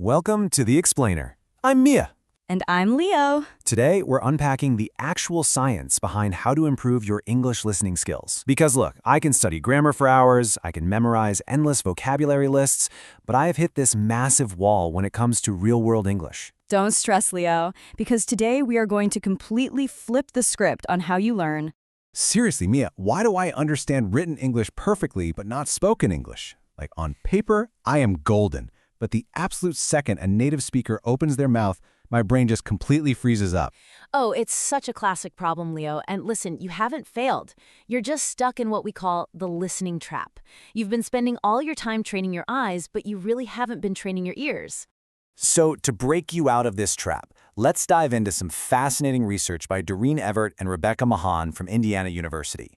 Welcome to The Explainer. I'm Mia. And I'm Leo. Today, we're unpacking the actual science behind how to improve your English listening skills. Because look, I can study grammar for hours, I can memorize endless vocabulary lists, but I have hit this massive wall when it comes to real-world English. Don't stress, Leo, because today we are going to completely flip the script on how you learn. Seriously, Mia, why do I understand written English perfectly but not spoken English? Like on paper, I am golden, but the absolute second a native speaker opens their mouth, my brain just completely freezes up. Oh, it's such a classic problem, Leo. And listen, you haven't failed. You're just stuck in what we call the listening trap. You've been spending all your time training your eyes, but you really haven't been training your ears. So, to break you out of this trap, let's dive into some fascinating research by Doreen Everett and Rebecca Mahan from Indiana University.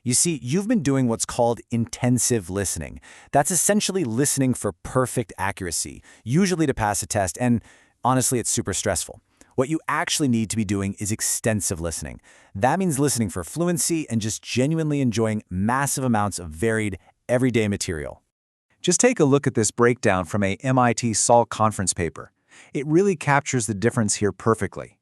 You see, you've been doing what's called intensive listening. That's essentially listening for perfect accuracy, usually to pass a test, and honestly, it's super stressful. What you actually need to be doing is extensive listening. That means listening for fluency and just genuinely enjoying massive amounts of varied, everyday material. Just take a look at this breakdown from a MIT Salk conference paper. It really captures the difference here perfectly.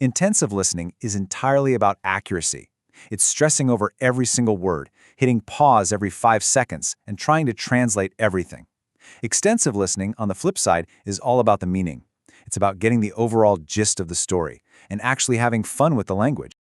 Intensive listening is entirely about accuracy. It's stressing over every single word, hitting pause every 5 seconds, and trying to translate everything. Extensive listening, on the flip side, is all about the meaning. It's about getting the overall gist of the story and actually having fun with the language.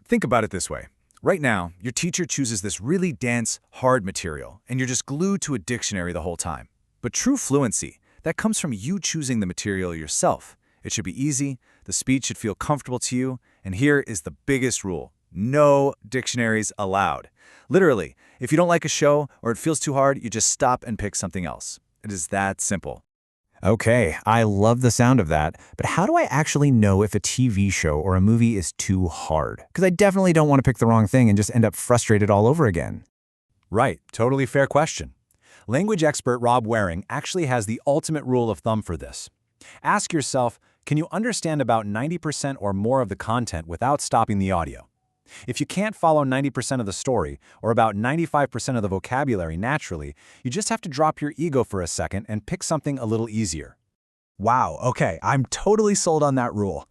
Think about it this way. Right now, your teacher chooses this really dense, hard material, and you're just glued to a dictionary the whole time. But true fluency, that comes from you choosing the material yourself. It should be easy, the speech should feel comfortable to you, and here is the biggest rule. No dictionaries allowed. Literally, if you don't like a show or it feels too hard, you just stop and pick something else. It is that simple. Okay, I love the sound of that, but how do I actually know if a TV show or a movie is too hard? Because I definitely don't want to pick the wrong thing and just end up frustrated all over again. Right, totally fair question. Language expert Rob Waring actually has the ultimate rule of thumb for this. Ask yourself, can you understand about 90% or more of the content without stopping the audio? If you can't follow 90% of the story, or about 95% of the vocabulary naturally, you just have to drop your ego for a second and pick something a little easier. Wow, okay, I'm totally sold on that rule.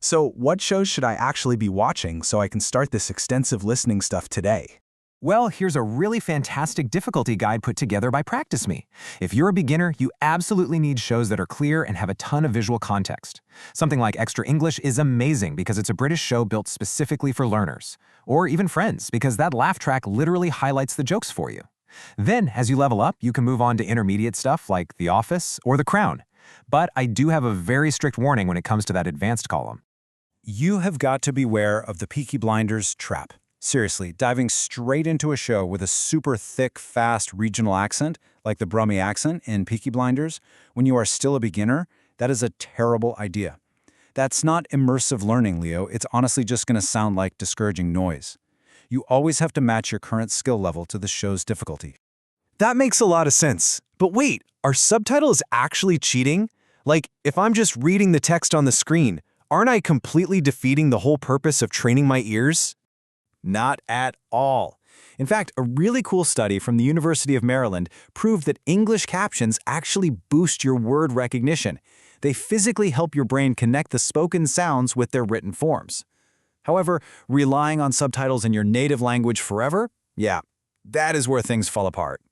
So what shows should I actually be watching so I can start this extensive listening stuff today? Well, here's a really fantastic difficulty guide put together by PracticeMe. If you're a beginner, you absolutely need shows that are clear and have a ton of visual context. Something like Extra English is amazing because it's a British show built specifically for learners. Or even Friends, because that laugh track literally highlights the jokes for you. Then, as you level up, you can move on to intermediate stuff like The Office or The Crown. But I do have a very strict warning when it comes to that advanced column. You have got to beware of the Peaky Blinders trap. Seriously, diving straight into a show with a super thick, fast regional accent, like the Brummie accent in Peaky Blinders, when you are still a beginner, that is a terrible idea. That's not immersive learning, Leo. It's honestly just going to sound like discouraging noise. You always have to match your current skill level to the show's difficulty. That makes a lot of sense. But wait, are subtitles actually cheating? Like, if I'm just reading the text on the screen, aren't I completely defeating the whole purpose of training my ears? Not at all. In fact, a really cool study from the University of Maryland proved that English captions actually boost your word recognition. They physically help your brain connect the spoken sounds with their written forms. However, relying on subtitles in your native language forever? Yeah, that is where things fall apart.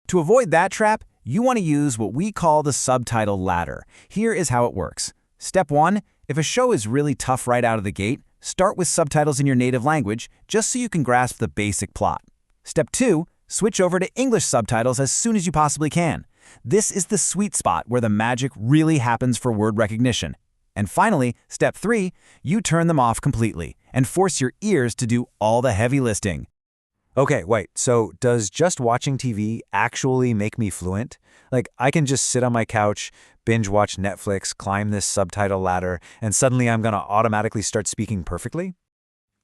To avoid that trap, you want to use what we call the subtitle ladder. Here is how it works. Step 1, if a show is really tough right out of the gate, start with subtitles in your native language just so you can grasp the basic plot. Step 2, switch over to English subtitles as soon as you possibly can. This is the sweet spot where the magic really happens for word recognition. And finally, step 3, you turn them off completely and force your ears to do all the heavy lifting. Okay, wait, so does just watching TV actually make me fluent? Like, I can just sit on my couch, binge watch Netflix, climb this subtitle ladder, and suddenly I'm going to automatically start speaking perfectly?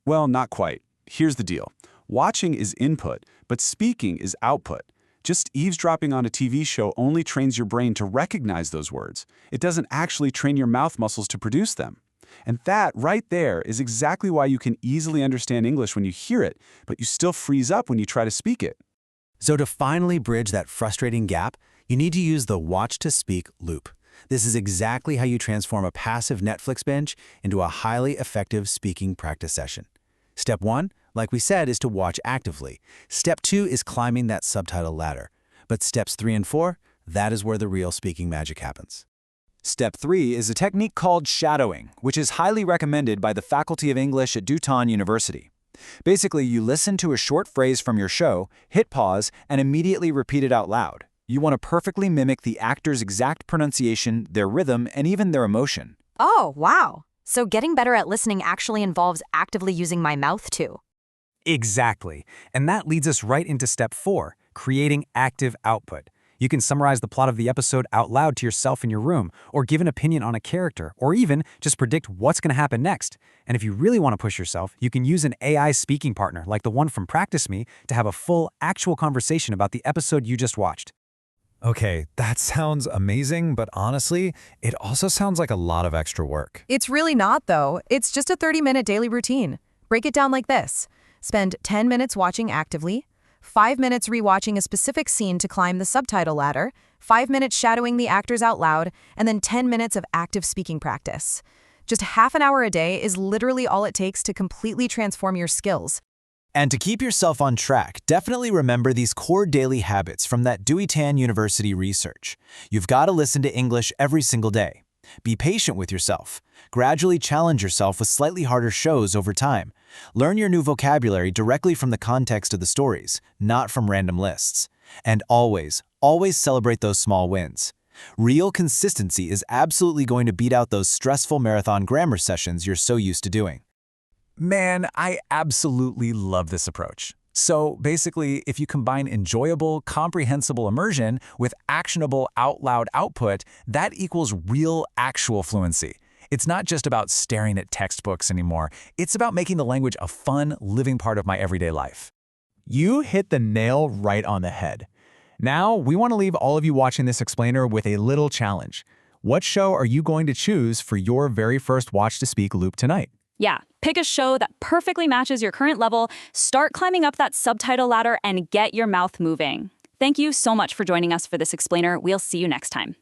Well, not quite. Here's the deal. Watching is input, but speaking is output. Just eavesdropping on a TV show only trains your brain to recognize those words. It doesn't actually train your mouth muscles to produce them. And that right there is exactly why you can easily understand English when you hear it, but you still freeze up when you try to speak it. So to finally bridge that frustrating gap, you need to use the watch-to-speak loop. This is exactly how you transform a passive Netflix binge into a highly effective speaking practice session. Step 1, like we said, is to watch actively. Step 2 is climbing that subtitle ladder. But steps 3 and 4, that is where the real speaking magic happens. Step 3 is a technique called shadowing, which is highly recommended by the Faculty of English at Duton University. Basically, you listen to a short phrase from your show, hit pause, and immediately repeat it out loud. You want to perfectly mimic the actor's exact pronunciation, their rhythm, and even their emotion. Oh, wow. So getting better at listening actually involves actively using my mouth too. Exactly. And that leads us right into step 4, creating active output. You can summarize the plot of the episode out loud to yourself in your room, or give an opinion on a character, or even just predict what's going to happen next. And if you really want to push yourself, you can use an AI speaking partner like the one from Practice Me to have a full, actual conversation about the episode you just watched. Okay, that sounds amazing, but honestly, it also sounds like a lot of extra work. It's really not, though. It's just a 30-minute daily routine. Break it down like this. Spend 10 minutes watching actively, 5 minutes rewatching a specific scene to climb the subtitle ladder, 5 minutes shadowing the actors out loud, and then 10 minutes of active speaking practice. Just half an hour a day is literally all it takes to completely transform your skills. And to keep yourself on track, definitely remember these core daily habits from that Duton University research. You've got to listen to English every single day. Be patient with yourself. Gradually challenge yourself with slightly harder shows over time. Learn your new vocabulary directly from the context of the stories, not from random lists. And always, always celebrate those small wins. Real consistency is absolutely going to beat out those stressful marathon grammar sessions you're so used to doing. Man, I absolutely love this approach. So basically, if you combine enjoyable, comprehensible immersion with actionable out-loud output, that equals real, actual fluency. It's not just about staring at textbooks anymore. It's about making the language a fun, living part of my everyday life. You hit the nail right on the head. Now, we want to leave all of you watching this explainer with a little challenge. What show are you going to choose for your very first Watch to Speak loop tonight? Yeah, pick a show that perfectly matches your current level, start climbing up that subtitle ladder, and get your mouth moving. Thank you so much for joining us for this explainer. We'll see you next time.